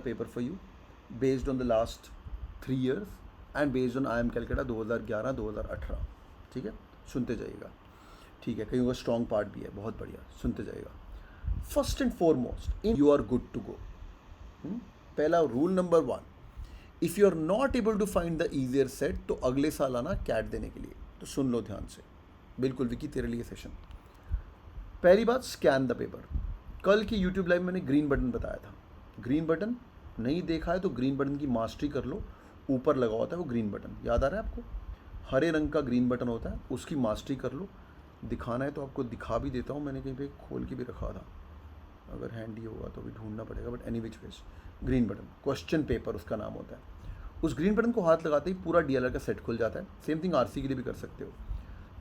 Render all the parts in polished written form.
paper for you based on the last 3 years and based on IIM Calcutta 2011-2018. ठीक है, सुनते जाइएगा. ठीक है, कहीं का स्ट्रॉन्ग पार्ट भी है, बहुत बढ़िया, सुनते जाइएगा. First and foremost in you are good to go. पहला rule number 1, if you are not able to find the easier set तो अगले साल आना कैट देने के लिए. तो सुन लो ध्यान से, बिल्कुल विकी तेरे लिए सेशन. पहली बात, स्कैन द पेपर. कल की यूट्यूब लाइव मैंने ग्रीन बटन बताया था. ग्रीन बटन नहीं देखा है तो ग्रीन बटन की मास्टरी कर लो. ऊपर लगा होता है वो ग्रीन बटन, याद आ रहा है आपको? हरे रंग का ग्रीन बटन होता है, उसकी मास्टरी कर लो. दिखाना है तो आपको दिखा भी देता हूँ, मैंने कहीं पे खोल के भी रखा था, अगर हैंडी होगा तो भी ढूंढना पड़ेगा. But any which ways, green button, question paper उसका नाम होता है. उस ग्रीन बटन को हाथ लगाते ही पूरा DLR का सेट खुल जाता है. सेम थिंग RC के लिए भी कर सकते हो.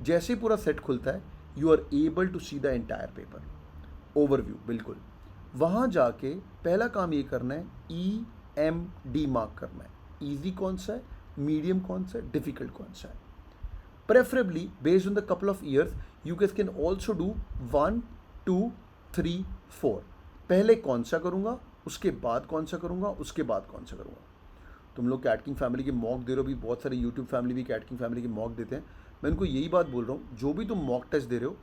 जैसे ही पूरा सेट खुलता है you are able to see the entire paper overview. बिल्कुल वहाँ जाके पहला काम ये करना है, EMD मार्क करना है. ईजी कौन सा है, मीडियम कौन सा है, डिफिकल्ट कौन सा है. Preferably based on the couple of years you can also do 1, 2, 3, 4. पहले कौन सा करूँगा, उसके बाद कौन सा करूँगा, उसके बाद कौन सा करूँगा. तुम लोग कैट किंग फैमिली के मॉक दे रहे हो भी, बहुत सारे यूट्यूब फैमिली भी कैट किंग फैमिली के मॉक देते हैं. मैं उनको यही बात बोल रहा हूँ, जो भी तुम मॉक टेस्ट दे रहे हो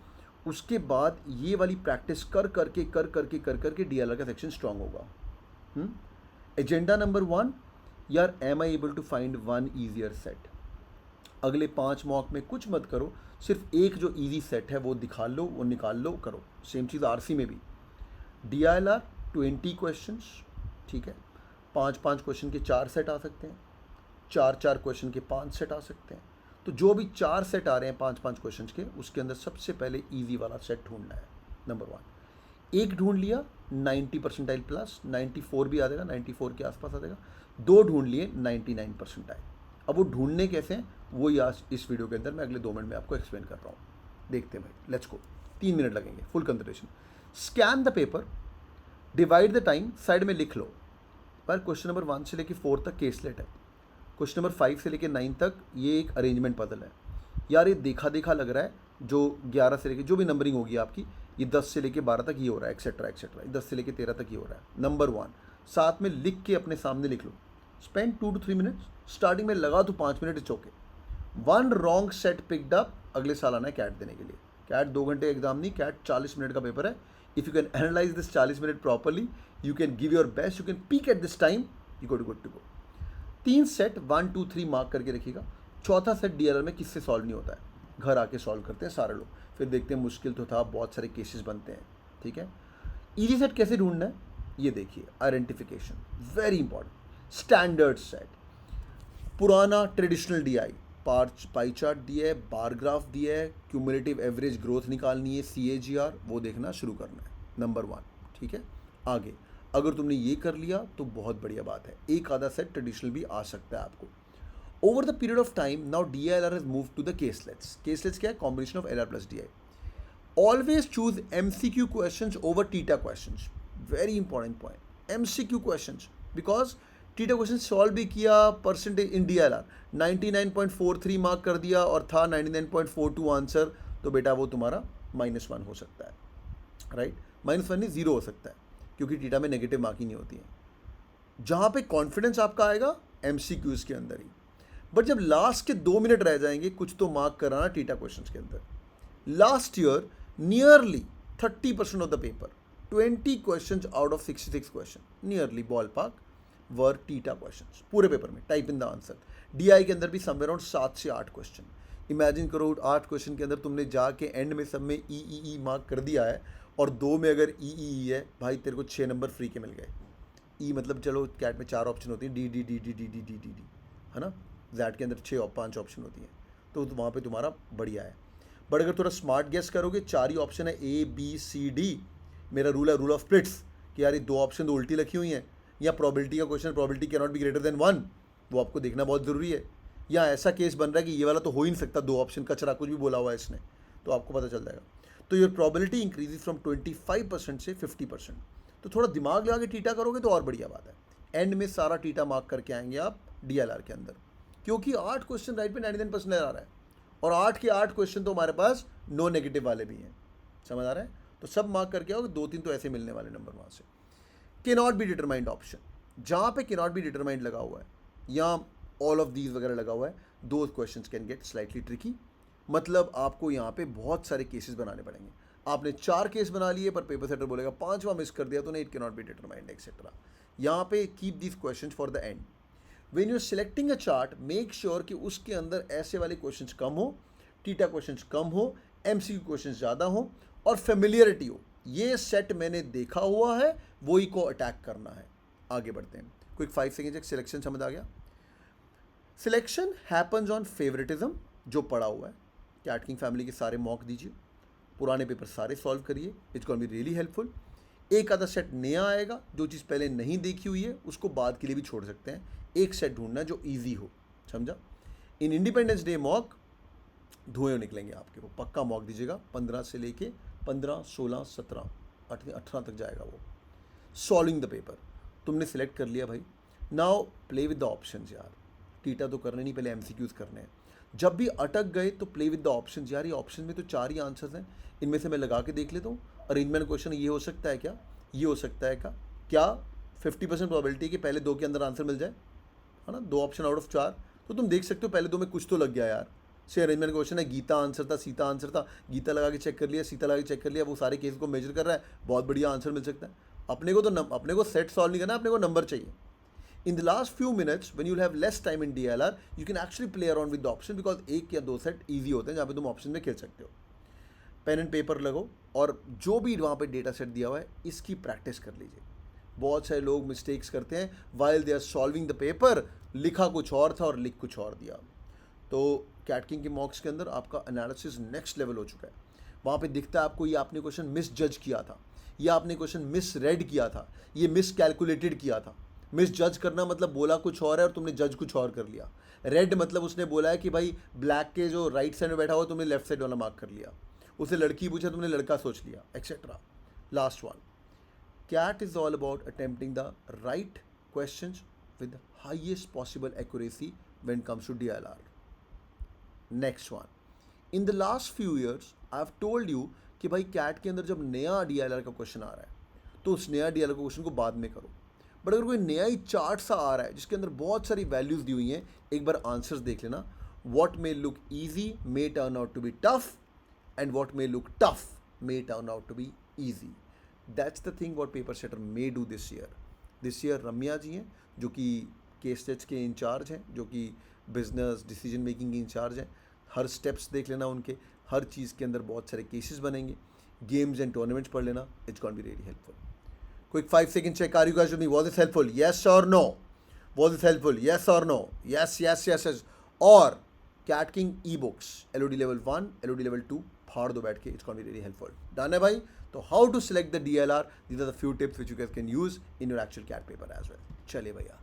उसके बाद ये वाली प्रैक्टिस कर करके DLR का सेक्शन स्ट्रांग होगा. एजेंडा नंबर 1, यार am I able to find 1 easier set. अगले 5 मॉक में कुछ मत करो, सिर्फ एक जो ईजी सेट है वो दिखा लो, वो निकाल लो, करो. सेम चीज़ RC में भी. DLR 20 question. ठीक है, 5-5 क्वेश्चन के 4 सेट आ सकते हैं, 4-4 क्वेश्चन के 5 सेट आ सकते हैं. तो जो भी 4 सेट आ रहे हैं 5-5 क्वेश्चन के, उसके अंदर सबसे पहले इजी वाला सेट ढूंढना है. नंबर 1 एक ढूंढ लिया, 90 परसेंटाइल प्लस, 94 भी आ जाएगा, 94 के आसपास आ जाएगा. 2 ढूंढ लिए, 99 परसेंटाइल. अब वो ढूंढने कैसे हैं वो ही आज इस वीडियो के अंदर मैं अगले 2 मिनट में आपको एक्सप्लेन कर रहा हूँ. देखते हैं भाई, लेट्स गो. 3 मिनट लगेंगे, full concentration. Scan the paper, divide the time, side में लिख लो. पर क्वेश्चन नंबर 1 से लेकर 4 तक केसलेट है. क्वेश्चन नंबर 5 से लेकर 9 तक ये एक अरेंजमेंट पजल है. यार ये देखा देखा लग रहा है, जो 11 से लेकर जो भी नंबरिंग होगी आपकी, ये 10 से लेकर 12 तक ये हो रहा है, एक्सेट्रा एक्सेट्रा. 10 से लेकर 13 तक ये हो रहा है. नंबर 1 साथ में लिख के अपने सामने लिख लो. Spend 2 to 3 minutes. स्टार्टिंग में लगा तो 5 minute it's okay. 1 wrong set picked up, अगले साल आना है कैट देने के लिए. कैट 2 घंटे एग्जाम नहीं, कैट 40 मिनट का पेपर है. If you can analyse this 40 minute properly, you can give your best, you can peak at this time, you go to good to go. 3 set 1, 2, 3 mark करके रखिएगा. चौथा set DLR में किससे solve नहीं होता है, घर आके सॉल्व करते हैं सारे लोग. फिर देखते हैं मुश्किल तो था, बहुत सारे केसेस बनते हैं. ठीक है, इजी सेट कैसे ढूंढना है ये देखिए. Identification very important. Standard set, पुराना ट्रेडिशनल DI, पाई चार्ट दिया है, बार ग्राफ दिया है, क्यूमुलेटिव एवरेज ग्रोथ निकालनी है, CAGR, वो देखना शुरू करना है. नंबर 1. ठीक है, आगे अगर तुमने ये कर लिया तो बहुत बढ़िया बात है. एक आधा सेट ट्रेडिशनल भी आ सकता है आपको. Over the period of time now DLR has move to the caselets. Caselets क्या है, combination of LR plus DI. Always choose MCQ questions over TITA questions. Very important point, MCQ questions, because TITA question solve भी किया, percentage in DLR 99.43 mark कर दिया और था 99.42 answer, तो बेटा वो तुम्हारा -1 हो सकता है. राइट, -1 नहीं, 0 हो सकता है, क्योंकि टीटा में नेगेटिव मार्किंग नहीं होती है. जहाँ पे कॉन्फिडेंस आपका आएगा MCQs के अंदर ही. बट जब लास्ट के 2 मिनट रह जाएंगे, कुछ तो मार्क कराना टीटा क्वेश्चंस के अंदर. Last year nearly 30% of the paper, 20 questions out of 66 question, nearly ball park were theta questions पूरे पेपर में. Type in the answer. DI के अंदर भी समवेयर अराउंड 7 से 8 क्वेश्चन. इमेजिन करो 8 क्वेश्चन के अंदर तुमने जाके एंड में सब में ई मार्क कर दिया है, और 2 में अगर ई है भाई, तेरे को 6 नंबर फ्री के मिल गए. ई मतलब चलो कैट में 4 ऑप्शन होती हैं, डी, है ना. जैट के अंदर 5 ऑप्शन होती हैं, तो वहाँ पे तुम्हारा बढ़िया है. बट अगर थोड़ा स्मार्ट गेस करोगे, 4 ही ऑप्शन है, ABCD. मेरा रूल है रूल ऑफ स्प्लिट्स, कि यार ये 2 ऑप्शन तो उल्टी रखी हुई हैं, या प्रोबेबिलिटी का question, probability can not be greater than 1, वो आपको देखना बहुत ज़रूरी है. या ऐसा केस बन रहा है कि ये वाला तो हो ही नहीं सकता, 2 ऑप्शन कचरा कुछ भी बोला हुआ है इसने, तो आपको पता चल जाएगा. तो योर प्रोबेबिलिटी इंक्रीजेज फ्रॉम 25% से 50%. तो थोड़ा दिमाग लगा के टीटा करोगे तो और बढ़िया बात है. एंड में सारा टीटा मार्क करके आएंगे आप DLR के अंदर, क्योंकि 8 क्वेश्चन राइट पे 99% आ रहा है, और 8 के 8 क्वेश्चन तो हमारे पास नो नेगेटिव वाले भी हैं. समझ आ रहा है? तो सब मार्क करके आओगे, 2-3 तो ऐसे मिलने वाले नंबर वहाँ से. के नॉट बी डिटरमाइंड ऑप्शन, जहाँ पे कैन नॉट बी डिटरमाइंड लगा हुआ है या ऑल ऑफ दीज वगैरह लगा हुआ है, दो question can get slightly tricky. मतलब आपको यहाँ पे बहुत सारे केसेस बनाने पड़ेंगे। आपने 4 केस बना लिए पर पेपर सेटर बोलेगा 5वां मिस कर दिया तो नहीं, it can not be determined etcetera. यहाँ पे keep this question for the end. When you are selecting a chart, make sure कि उसके अंदर ऐसे वाले क्वेश्चंस कम हो, टीटा क्वेश्चंस कम हो, एमसीक्यू क्वेश्चंस ज़्यादा हो और फेमिलियरिटी हो। ये सेट मैंने देखा हुआ है, वही को अटैक करना है। आगे बढ़ते हैं। क्विक 5 सेकेंड, सिलेक्शन समझ आ गया। सिलेक्शन हैपन्स ऑन फेवरेटिज्म, जो पड़ा हुआ है। कैट किंग फैमिली के सारे मॉक दीजिए, पुराने पेपर सारे सॉल्व करिए, it's gonna be really helpful. एक आधा सेट नया आएगा, जो चीज़ पहले नहीं देखी हुई है उसको बाद के लिए भी छोड़ सकते हैं। एक सेट ढूंढना जो ईजी हो, समझा। इन इंडिपेंडेंस डे मॉक धुएं निकलेंगे आपके, वो पक्का मॉक दीजिएगा। 15 से लेके 15, 16, 17, 18 तक जाएगा वो। सॉल्विंग द पेपर तुमने सिलेक्ट कर लिया भाई, now play with the options यार। टीटा तो करने नहीं, पहले एमसीक्यूज करने हैं। जब भी अटक गए तो प्ले विद द ऑप्शंस यार। ये ऑप्शन में तो 4 ही आंसर्स हैं, इनमें से मैं लगा के देख लेता हूँ। अरेंजमेंट क्वेश्चन ये हो सकता है क्या, ये हो सकता है क्या 50% प्रोबेबिलिटी कि पहले 2 के अंदर आंसर मिल जाए, है ना। 2 ऑप्शन आउट ऑफ 4, तो तुम देख सकते हो पहले 2 में कुछ तो लग गया यार। से अरेंजमेंट क्वेश्चन है, गीता आंसर था, सीता आंसर था, गीता लगा के चेक कर लिया, सीता लगा के चेक कर लिया, वो सारे केस को मेजर कर रहा है, बहुत बढ़िया आंसर मिल सकता है। अपने को तो अपने को सेट सॉल्व नहीं करना, अपने को नंबर चाहिए। In the last few minutes, when you'll have less time in DLR, you can actually play around with the option because 1 या 2 सेट ईजी होते हैं जहाँ पे तुम ऑप्शन में खेल सकते हो। पेन एंड पेपर लगो और जो भी वहाँ पे डेटा सेट दिया हुआ है इसकी प्रैक्टिस कर लीजिए। बहुत सारे लोग मिस्टेक्स करते हैं, while they are solving the paper लिखा कुछ और था और लिख कुछ और दिया। तो कैट किंग के मॉक्स के अंदर आपका एनालिसिस नेक्स्ट लेवल हो चुका है। वहाँ पे दिखता है आपको ये आपने क्वेश्चन मिस जज किया था, या आपने क्वेश्चन मिस रेड किया था, ये मिस कैलकुलेटेड किया था। मिस जज करना मतलब बोला कुछ और है और तुमने जज कुछ और कर लिया। रेड मतलब उसने बोला है कि भाई ब्लैक के जो राइट साइड में बैठा हुआ तुमने लेफ्ट साइड वाला मार्क कर लिया। उसे लड़की पूछा, तुमने लड़का सोच लिया, etcetera. Last one, CAT is all about attempting the right questions with highest possible accuracy when it comes to DLR। Next one, in the last few years I have told you कि भाई cat के अंदर जब नया DLR का question आ रहा है तो उस नया DLR का क्वेश्चन को बाद में करो। बट अगर कोई नया ही चार्ट सा आ रहा है जिसके अंदर बहुत सारी वैल्यूज दी हुई हैं, एक बार आंसर्स देख लेना। What may look easy may turn out to be tough and what may look tough may turn out to be easy. That's the thing what paper setter may do this year. This year Ramya ji हैं जो कि case states के in charge हैं, जो कि business decision making के in charge हैं। हर steps देख लेना उनके, हर चीज़ के अंदर बहुत सारे केसेस बनेंगे। गेम्स एंड टूर्नामेंट्स पढ़ लेना, it's gonna be really helpful. Quick 5 second check. Are you guys with me? Was this helpful? Yes or no? Was this helpful? Yes or no? Yes, yes, yes, yes. Or Cat King ebooks, LOD level 1, LOD level 2, फाड़ दो बैठ के, it's going to be really helpful. Done है भाई? तो how to select the DLR? These are the few tips which you guys can use in your actual CAT paper as well. चलिए भैया।